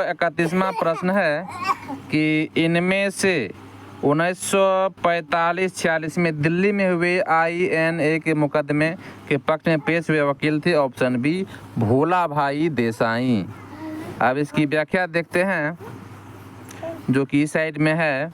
31वां प्रश्न है कि इनमें से 1945-46 में दिल्ली में हुए INA के मुकदमे के पक्ष में पेश हुए वकील थे। ऑप्शन बी भोला भाई देसाई। अब इसकी व्याख्या देखते हैं जो कि इस साइड में है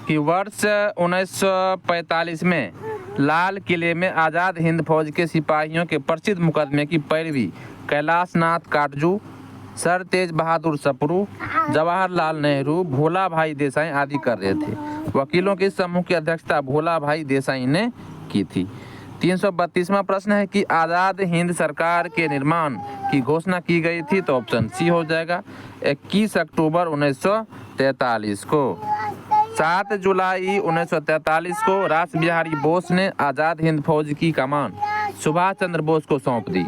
कि वर्ष 1945 में लाल किले में आज़ाद हिंद फौज के सिपाहियों के प्रसिद्ध मुकदमे की पैरवी कैलाश नाथ काटजू, सर तेज बहादुर सप्रू, जवाहरलाल नेहरू, भोला भाई देसाई आदि कर रहे थे। वकीलों के समूह की अध्यक्षता भोला भाई देसाई ने की थी। 332वां प्रश्न है कि आज़ाद हिंद सरकार के निर्माण की घोषणा की गई थी। तो ऑप्शन सी हो जाएगा 21 अक्टूबर 1943 को। 7 जुलाई 1943 को रास बिहारी बोस ने आज़ाद हिंद फौज की कमान सुभाष चंद्र बोस को सौंप दी।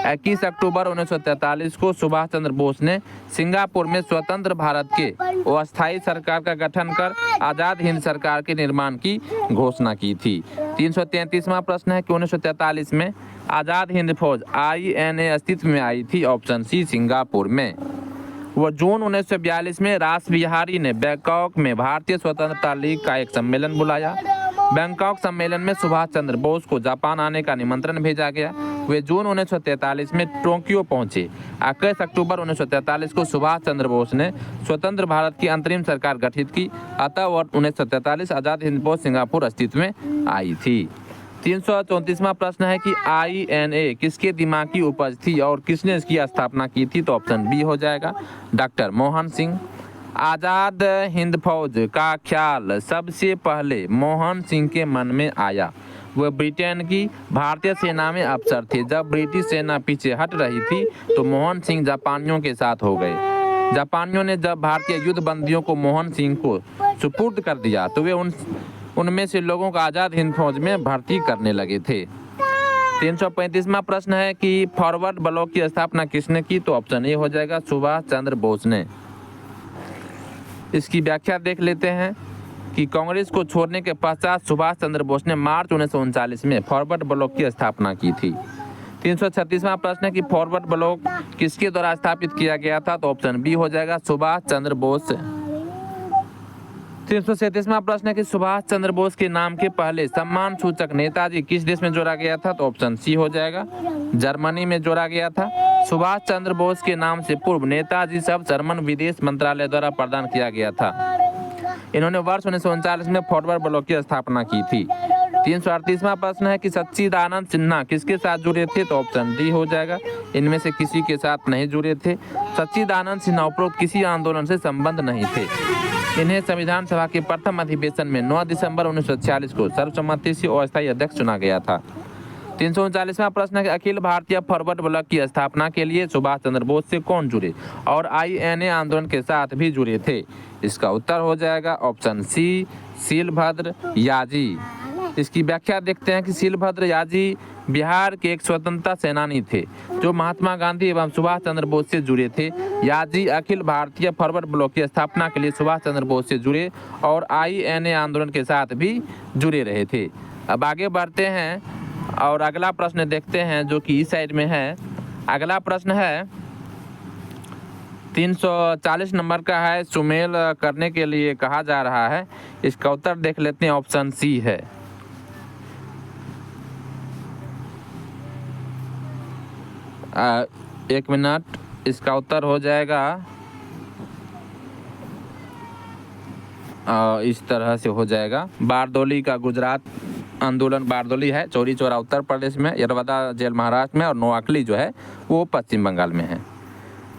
21 अक्टूबर 1943 को सुभाष चंद्र बोस ने सिंगापुर में स्वतंत्र भारत के अस्थायी सरकार का गठन कर आज़ाद हिंद सरकार के निर्माण की घोषणा की थी। 333वां प्रश्न है कि 1943 में आज़ाद हिंद फौज INA अस्तित्व में आई थी। ऑप्शन सी सिंगापुर में। वह जून 1942 में रास बिहारी ने बैंकॉक में भारतीय स्वतंत्रता लीग का एक सम्मेलन बुलाया। बैंकॉक सम्मेलन में सुभाष चंद्र बोस को जापान आने का निमंत्रण भेजा गया। वे जून 1943 में टोक्यो पहुंचे। 21 अक्टूबर 1943 को सुभाष चंद्र बोस ने स्वतंत्र भारत की अंतरिम सरकार गठित की। अतः वर्ष 1943 आज़ाद हिंद फौज सिंगापुर अस्तित्व में आई थी। 334वां प्रश्न है कि INA किसके दिमाग की उपज थी और किसने इसकी स्थापना की थी। तो ऑप्शन बी हो जाएगा डॉक्टर मोहन सिंह। आज़ाद हिंद फौज का ख्याल सबसे पहले मोहन सिंह के मन में आया। वह ब्रिटेन की भारतीय सेना में अफसर थे। जब ब्रिटिश सेना पीछे हट रही थी तो मोहन सिंह जापानियों के साथ हो गए। जापानियों ने जब भारतीय युद्ध बंदियों को मोहन सिंह को सुपुर्द कर दिया तो वे उनमें से लोगों को आज़ाद हिंद फौज में भर्ती करने लगे थे। 335वां प्रश्न है कि फॉरवर्ड ब्लॉक की स्थापना किसने की। तो ऑप्शन ए हो जाएगा सुभाष चंद्र बोस ने। इसकी व्याख्या देख लेते हैं कि कांग्रेस को छोड़ने के पश्चात सुभाष चंद्र बोस ने मार्च 1939 में फॉरवर्ड ब्लॉक की स्थापना की थी। 336वां प्रश्न है कि फॉरवर्ड ब्लॉक किसके द्वारा स्थापित किया गया था। तो ऑप्शन बी हो जाएगा सुभाष चंद्र बोस। 337वां प्रश्न है कि सुभाष चंद्र बोस के नाम के पहले सम्मान सूचक नेताजी किस देश में जोड़ा गया था। तो ऑप्शन सी हो जाएगा जर्मनी में जोड़ा गया था। सुभाष चंद्र बोस के नाम से पूर्व नेताजी शब्द जर्मन विदेश मंत्रालय द्वारा प्रदान किया गया था। इन्होंने वर्ष 1939 में फॉरवर्ड ब्लॉक की स्थापना की थी। 338वां प्रश्न है कि सच्चिदानंद सिन्हा किसके साथ जुड़े थे। तो ऑप्शन डी हो जाएगा इनमें से किसी के साथ नहीं जुड़े थे। सच्चिदानंद सिन्हा उपरोक्त किसी आंदोलन से संबंध नहीं थे। इन्हें संविधान सभा के प्रथम अधिवेशन में 9 दिसंबर 1946 को सर्वसम्मति से अस्थायी अध्यक्ष चुना गया था। 339वां प्रश्न है कि अखिल भारतीय फॉरवर्ड ब्लॉक की स्थापना के लिए सुभाष चंद्र बोस से कौन जुड़े और INA आंदोलन के साथ भी जुड़े थे। इसका उत्तर हो जाएगा ऑप्शन सी शीलभद्र याजी। इसकी व्याख्या देखते हैं कि शीलभद्र याजी बिहार के एक स्वतंत्रता सेनानी थे जो महात्मा गांधी एवं सुभाष चंद्र बोस से जुड़े थे। याजी अखिल भारतीय फॉरवर्ड ब्लॉक की स्थापना के लिए सुभाष चंद्र बोस से जुड़े और INA आंदोलन के साथ भी जुड़े रहे थे। अब आगे बढ़ते हैं और अगला प्रश्न देखते हैं जो कि इस साइड में है। अगला प्रश्न है 340 नंबर का है। सुमेल करने के लिए कहा जा रहा है। इसका उत्तर देख लेते हैं। ऑप्शन सी है। एक मिनट, इसका उत्तर हो जाएगा इस तरह से हो जाएगा। बारदोली का गुजरात आंदोलन बारदोली है, चौरी चौरा उत्तर प्रदेश में, यरवदा जेल महाराष्ट्र में और नोआकली जो है वो पश्चिम बंगाल में है।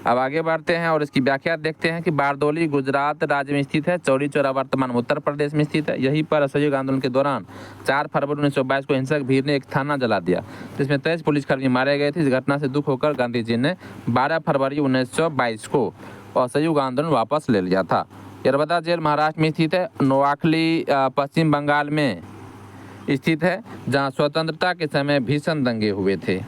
अब आगे बढ़ते हैं और इसकी व्याख्या देखते हैं कि बारदोली गुजरात राज्य में स्थित है। चौरी चौरा वर्तमान में उत्तर प्रदेश में स्थित है। यहीं पर असहयोग आंदोलन के दौरान 4 फरवरी 1922 को हिंसक भीड़ ने एक थाना जला दिया जिसमें 23 पुलिसकर्मी मारे गए थे। इस घटना से दुख होकर गांधी जी ने 12 फरवरी 1922 को असहयोग आंदोलन वापस ले लिया था। यरवदा जेल महाराष्ट्र में स्थित है। नोआकली पश्चिम बंगाल में स्थित है जहाँ स्वतंत्रता के समय भीषण दंगे हुए थे।